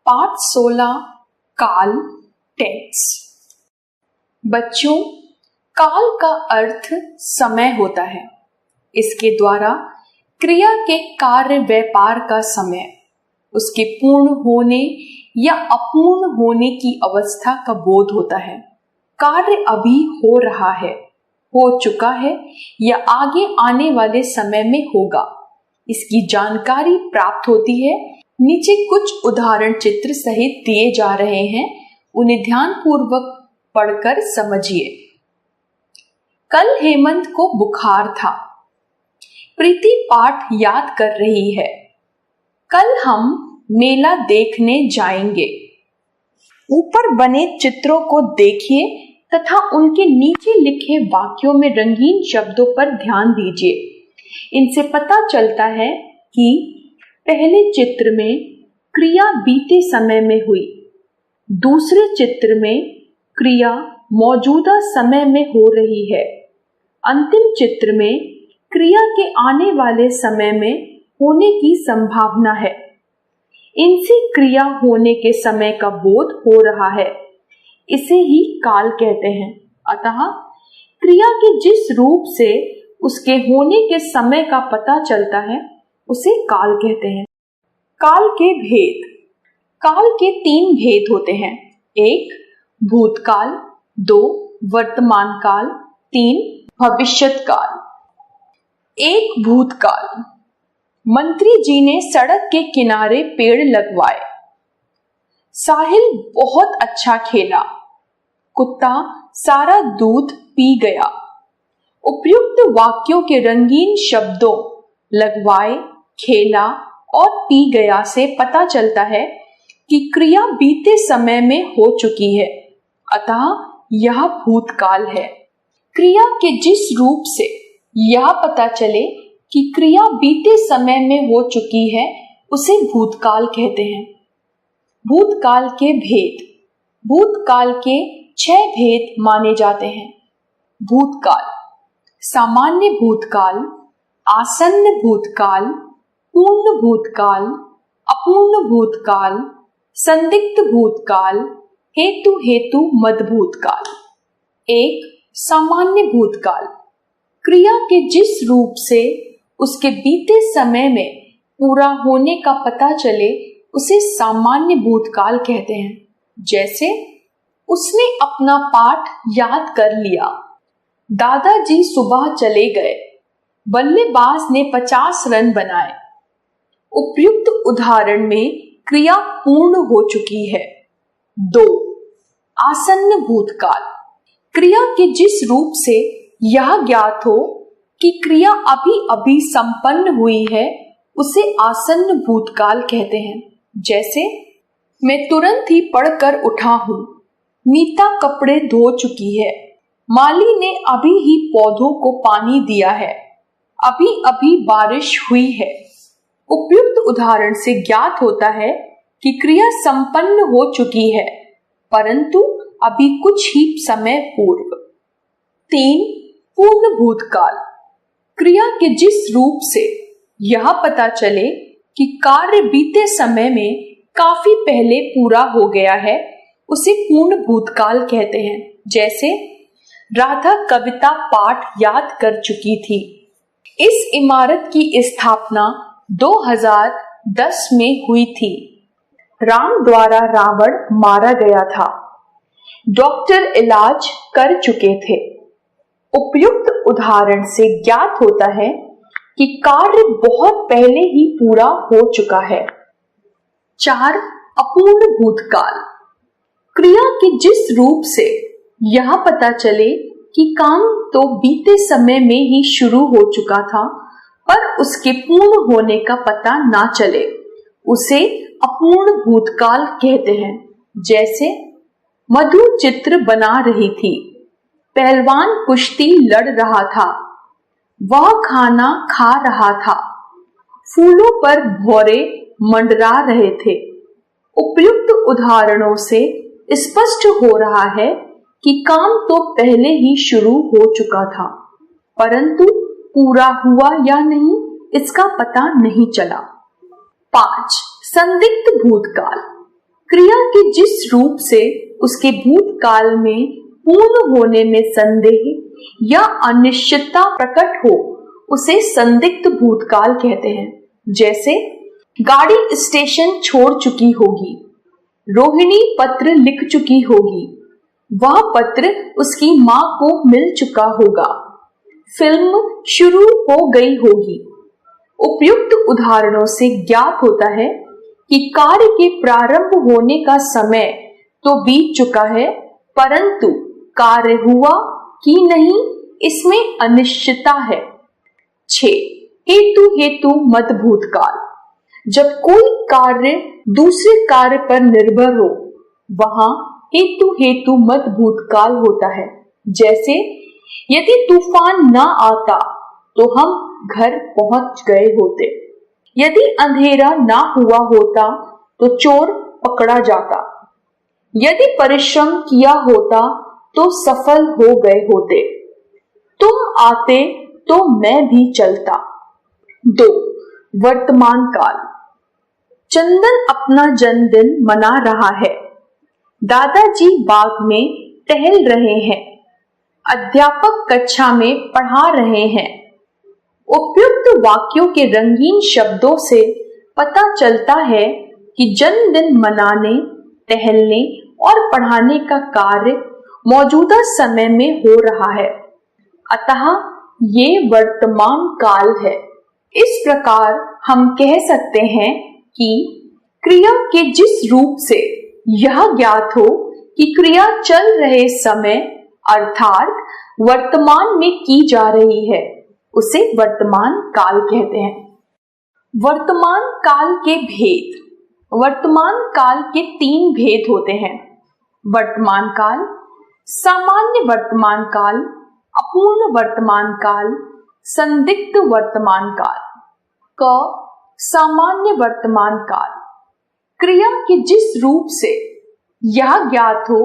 पाठ 16 काल टेंस। बच्चों, काल का अर्थ समय होता है। इसके द्वारा क्रिया के कार्य व्यापार का समय, उसके पूर्ण होने या अपूर्ण होने की अवस्था का बोध होता है। कार्य अभी हो रहा है, हो चुका है या आगे आने वाले समय में होगा, इसकी जानकारी प्राप्त होती है। नीचे कुछ उदाहरण चित्र सहित दिए जा रहे हैं, उन्हें ध्यानपूर्वक पढ़कर समझिए। कल हेमंत को बुखार था। प्रीति पाठ याद कर रही है। कल हम मेला देखने जाएंगे। ऊपर बने चित्रों को देखिए तथा उनके नीचे लिखे वाक्यों में रंगीन शब्दों पर ध्यान दीजिए। इनसे पता चलता है कि पहले चित्र में क्रिया बीते समय में हुई, दूसरे चित्र में क्रिया मौजूदा समय में हो रही है, अंतिम चित्र में क्रिया के आने वाले समय में होने की संभावना है। इनसे क्रिया होने के समय का बोध हो रहा है, इसे ही काल कहते हैं। अतः क्रिया के जिस रूप से उसके होने के समय का पता चलता है उसे काल कहते हैं। काल के भेद। काल के 3 भेद होते हैं। 1 भूतकाल, 2 वर्तमान काल, 3 भविष्यत काल। 1 भूतकाल। मंत्री जी ने सड़क के किनारे पेड़ लगवाए। साहिल बहुत अच्छा खेला। कुत्ता सारा दूध पी गया। उपयुक्त वाक्यों के रंगीन शब्दों लगवाए, खेला और पी गया से पता चलता है कि क्रिया बीते समय में हो चुकी है, अतः यह भूतकाल है। क्रिया के जिस रूप से यह पता चले कि क्रिया बीते समय में हो चुकी है उसे भूतकाल कहते हैं। भूतकाल के भेद। भूतकाल के 6 भेद माने जाते हैं। भूतकाल: सामान्य भूतकाल, आसन्न भूतकाल, पूर्ण भूतकाल, अपूर्ण भूतकाल, संदिग्ध भूतकाल, हेतु मद भूतकाल। 1 सामान्य भूतकाल। क्रिया के जिस रूप से उसके बीते समय में पूरा होने का पता चले उसे सामान्य भूतकाल कहते हैं। जैसे उसने अपना पाठ याद कर लिया। दादाजी सुबह चले गए। बल्लेबाज ने 50 रन बनाए। उपयुक्त उदाहरण में क्रिया पूर्ण हो चुकी है। 2 आसन्न भूतकाल। क्रिया के जिस रूप से यह ज्ञात हो कि क्रिया अभी अभी संपन्न हुई है उसे आसन्न भूतकाल कहते हैं। जैसे मैं तुरंत ही पढ़कर उठा हूँ। नीता कपड़े धो चुकी है। माली ने अभी ही पौधों को पानी दिया है। अभी अभी बारिश हुई है। उपयुक्त उदाहरण से ज्ञात होता है कि क्रिया संपन्न हो चुकी है, परंतु अभी कुछ ही समय पूर्व। 3 पूर्ण भूतकाल। क्रिया के जिस रूप से यह पता चले कि कार्य बीते समय में काफी पहले पूरा हो गया है उसे पूर्ण भूतकाल कहते हैं। जैसे राधा कविता पाठ याद कर चुकी थी। इस इमारत की स्थापना 2010 में हुई थी। राम द्वारा रावण मारा गया था। डॉक्टर इलाज कर चुके थे। उपयुक्त उदाहरण से ज्ञात होता है कि कार्य बहुत पहले ही पूरा हो चुका है। 4 अपूर्ण भूतकाल। क्रिया के जिस रूप से यह पता चले कि काम तो बीते समय में ही शुरू हो चुका था पर उसके पूर्ण होने का पता ना चले उसे अपूर्ण भूतकाल कहते हैं। जैसे मधु चित्र बना रही थी। पहलवान कुश्ती लड़ रहा था। वह खाना खा रहा था। फूलों पर भौरे मंडरा रहे थे। उपयुक्त उदाहरणों से स्पष्ट हो रहा है कि काम तो पहले ही शुरू हो चुका था, परंतु पूरा हुआ या नहीं इसका पता नहीं चला। 5 संदिग्ध भूतकाल। क्रिया के जिस रूप से उसके भूतकाल में पूर्ण होने में संदेह या अनिश्चितता प्रकट हो उसे संदिग्ध भूतकाल कहते हैं। जैसे गाड़ी स्टेशन छोड़ चुकी होगी, रोहिणी पत्र लिख चुकी होगी, वह पत्र उसकी मां को मिल चुका होगा, फिल्म शुरू हो गई होगी। उपयुक्त उदाहरणों से ज्ञात होता है कि कार्य के प्रारंभ होने का समय तो बीत चुका है, परंतु कार्य हुआ कि नहीं इसमें अनिश्चितता है। 6. हेतु हेतु मत भूतकाल। जब कोई कार्य दूसरे कार्य पर निर्भर हो वहां हेतु हेतु मत भूतकाल होता है। जैसे यदि तूफान न आता तो हम घर पहुंच गए होते, यदि अंधेरा ना हुआ होता तो चोर पकड़ा जाता, यदि परिश्रम किया होता तो सफल हो गए होते, तुम आते तो मैं भी चलता। 2. वर्तमान काल। चंदन अपना जन्मदिन मना रहा है, दादाजी बाग में टहल रहे हैं, अध्यापक कक्षा में पढ़ा रहे हैं। उपयुक्त वाक्यों के रंगीन शब्दों से पता चलता है कि जन्मदिन मनाने, टहलने और पढ़ाने का कार्य मौजूदा समय में हो रहा है, अतः ये वर्तमान काल है। इस प्रकार हम कह सकते हैं कि क्रिया के जिस रूप से यह ज्ञात हो कि क्रिया चल रहे समय अर्थात वर्तमान में की जा रही है उसे वर्तमान काल कहते हैं। वर्तमान काल के भेद। वर्तमान काल के 3 भेद होते हैं। वर्तमान काल, सामान्य वर्तमान काल, अपूर्ण वर्तमान काल, संदिग्ध वर्तमान काल। क. सामान्य वर्तमान काल। क्रिया के जिस रूप से यह ज्ञात हो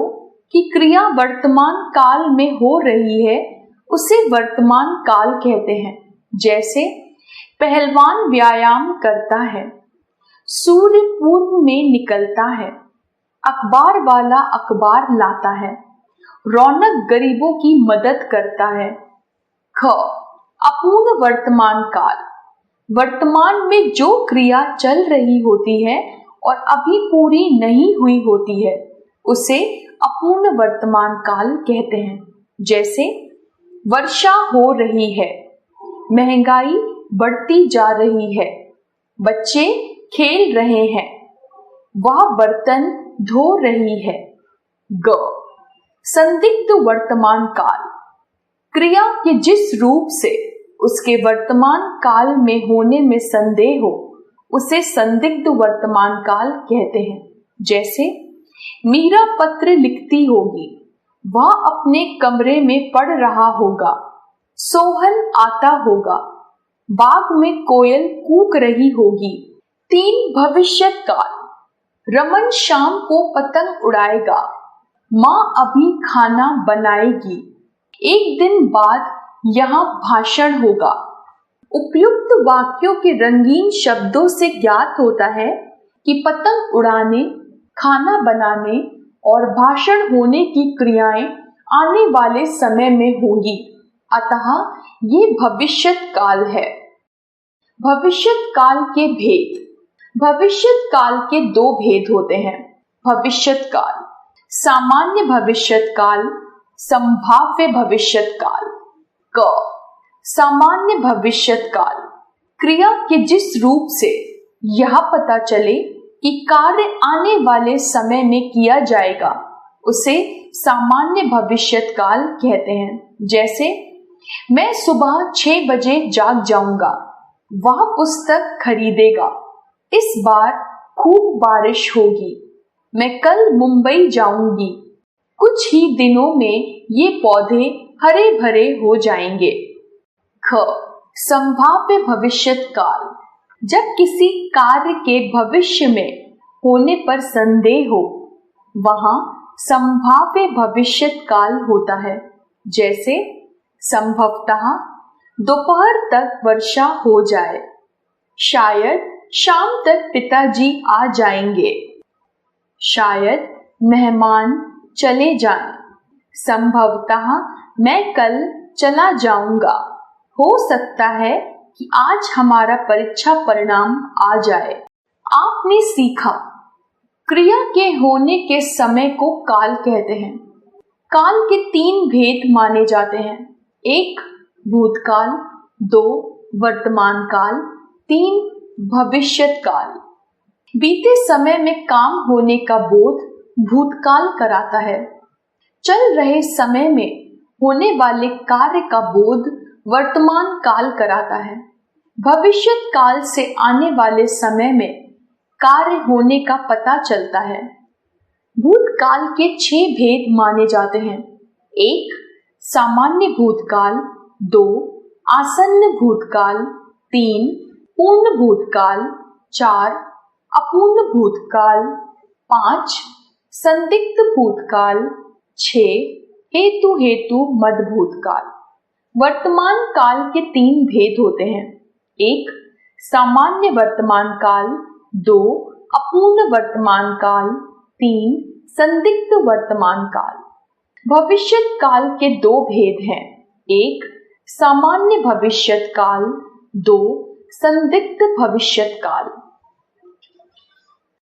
कि क्रिया वर्तमान काल में हो रही है उसे वर्तमान काल कहते हैं। जैसे पहलवान व्यायाम करता है, सूर्य पूर्व में निकलता है, अखबार वाला अखबार लाता है, रौनक गरीबों की मदद करता है। ख. अपूर्ण वर्तमान काल। वर्तमान में जो क्रिया चल रही होती है और अभी पूरी नहीं हुई होती है उसे अपूर्ण वर्तमान काल कहते हैं। जैसे वर्षा हो रही है, महंगाई बढ़ती जा रही है, बच्चे खेल रहे हैं, वह बर्तन धो रही है। ग. संदिग्ध वर्तमान काल। क्रिया के जिस रूप से उसके वर्तमान काल में होने में संदेह हो उसे संदिग्ध वर्तमान काल कहते हैं। जैसे मीरा पत्र लिखती होगी, वह अपने कमरे में पढ़ रहा होगा, सोहन आता होगा, बाग में कोयल कूक रही होगी। 3. भविष्य काल। रमन शाम को पतंग उड़ाएगा, माँ अभी खाना बनाएगी, एक दिन बाद यहाँ भाषण होगा। उपयुक्त वाक्यों के रंगीन शब्दों से ज्ञात होता है कि पतंग उड़ाने, खाना बनाने और भाषण होने की क्रियाएं आने वाले समय में होंगी, अतः ये भविष्यत काल है। भविष्यत काल के भेद। भविष्यत काल के 2 भेद होते हैं। भविष्यत काल, सामान्य भविष्यत काल, संभाव्य भविष्यत काल। क. सामान्य भविष्यत काल। क्रिया के जिस रूप से यह पता चले कि कार्य आने वाले समय में किया जाएगा उसे सामान्य भविष्यत काल कहते हैं। जैसे मैं सुबह 6 बजे जाग जाऊंगा, वह पुस्तक खरीदेगा, इस बार खूब बारिश होगी, मैं कल मुंबई जाऊंगी, कुछ ही दिनों में ये पौधे हरे भरे हो जाएंगे। ख. संभाव्य भविष्यत काल। जब किसी कार्य के भविष्य में होने पर संदेह हो वहां संभाव्य भविष्यत काल होता है। जैसे संभवतः दोपहर तक वर्षा हो जाए, शायद शाम तक पिताजी आ जाएंगे। शायद मेहमान चले जाएं। संभवतः मैं कल चला जाऊंगा। हो सकता है कि आज हमारा परीक्षा परिणाम आ जाए। आपने सीखा। क्रिया के होने के समय को काल कहते हैं। काल के 3 भेद माने जाते हैं। 1 भूतकाल, 2 वर्तमान काल, 3 भविष्यत काल। बीते समय में काम होने का बोध भूतकाल कराता है। चल रहे समय में होने वाले कार्य का बोध वर्तमान काल कराता है। भविष्यत काल से आने वाले समय में कार्य होने का पता चलता है। भूतकाल के 6 भेद माने जाते हैं। 1 सामान्य भूतकाल, 2 आसन्न भूतकाल, 3 पूर्ण भूतकाल, 4 अपूर्ण भूतकाल, 5 संदिग्ध भूतकाल, 6 हेतु मध्य भूतकाल। वर्तमान काल के 3 भेद होते हैं। 1 सामान्य वर्तमान काल, 2 अपूर्ण वर्तमान काल, 3 संदिग्ध वर्तमान काल। भविष्यत काल के 2 भेद हैं। 1 सामान्य भविष्यत काल, 2 संदिग्ध भविष्यत काल।